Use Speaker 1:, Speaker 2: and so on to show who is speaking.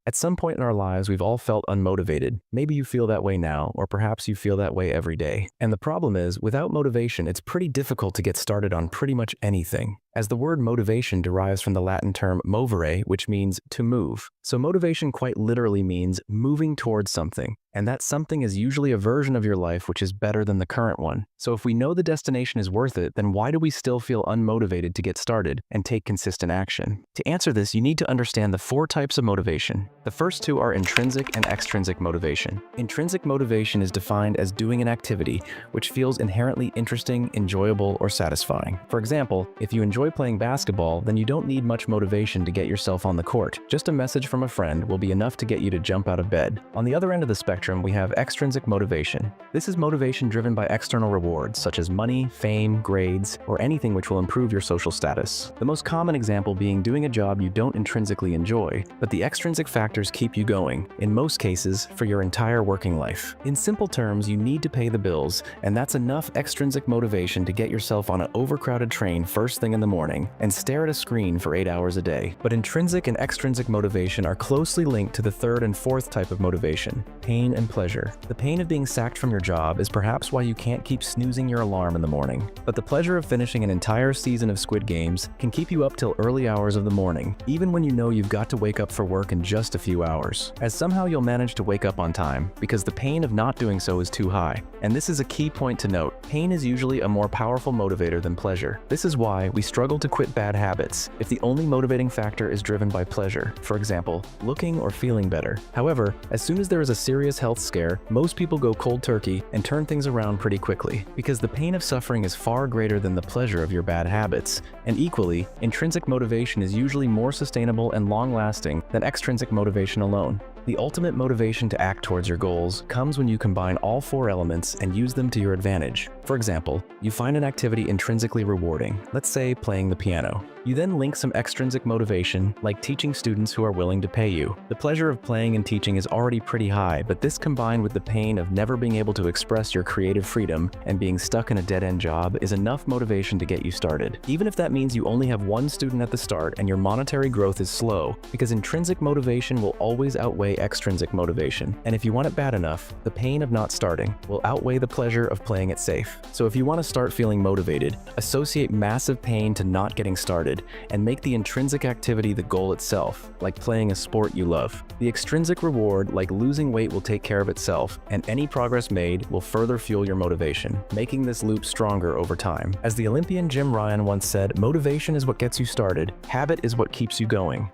Speaker 1: At some point in our lives, we've all felt unmotivated. Maybe you feel that way now, or perhaps you feel that way every day. And the problem is, without motivation, it's pretty difficult to get started on pretty much anything, as the word motivation derives from the Latin term movere, which means to move. So motivation quite literally means moving towards something, and that something is usually a version of your life which is better than the current one. So if we know the destination is worth it, then why do we still feel unmotivated to get started and take consistent action? To answer this, you need to understand the 4 types of motivation. The first 2 are intrinsic and extrinsic motivation. Intrinsic motivation is defined as doing an activity which feels inherently interesting, enjoyable, or satisfying. For example, if you enjoy playing basketball, then you don't need much motivation to get yourself on the court. Just a message from a friend will be enough to get you to jump out of bed. On the other end of the spectrum, we have extrinsic motivation. This is motivation driven by external rewards, such as money, fame, grades, or anything which will improve your social status. The most common example being doing a job you don't intrinsically enjoy, but the extrinsic factors keep you going, in most cases, for your entire working life. In simple terms, you need to pay the bills, and that's enough extrinsic motivation to get yourself on an overcrowded train first thing in the morning and stare at a screen for 8 hours a day. But intrinsic and extrinsic motivation are closely linked to the 3rd and 4th type of motivation, pain and pleasure. The pain of being sacked from your job is perhaps why you can't keep snoozing your alarm in the morning. But the pleasure of finishing an entire season of Squid Games can keep you up till early hours of the morning, even when you know you've got to wake up for work in just a few hours, as somehow you'll manage to wake up on time because the pain of not doing so is too high. And this is a key point to note. Pain is usually a more powerful motivator than pleasure. This is why we struggle to quit bad habits if the only motivating factor is driven by pleasure, for example, looking or feeling better. However, as soon as there is a serious health scare, most people go cold turkey and turn things around pretty quickly, because the pain of suffering is far greater than the pleasure of your bad habits. And equally, intrinsic motivation is usually more sustainable and long-lasting than extrinsic motivation alone. The ultimate motivation to act towards your goals comes when you combine all 4 elements and use them to your advantage. For example, you find an activity intrinsically rewarding, let's say playing the piano. You then link some extrinsic motivation, like teaching students who are willing to pay you. The pleasure of playing and teaching is already pretty high, but this combined with the pain of never being able to express your creative freedom and being stuck in a dead-end job is enough motivation to get you started. Even if that means you only have 1 student at the start and your monetary growth is slow, because intrinsic motivation will always outweigh extrinsic motivation. And if you want it bad enough, the pain of not starting will outweigh the pleasure of playing it safe. So if you want to start feeling motivated, associate massive pain to not getting started and make the intrinsic activity the goal itself, like playing a sport you love. The extrinsic reward, like losing weight, will take care of itself, and any progress made will further fuel your motivation, making this loop stronger over time. As the Olympian Jim Ryan once said, motivation is what gets you started, habit is what keeps you going.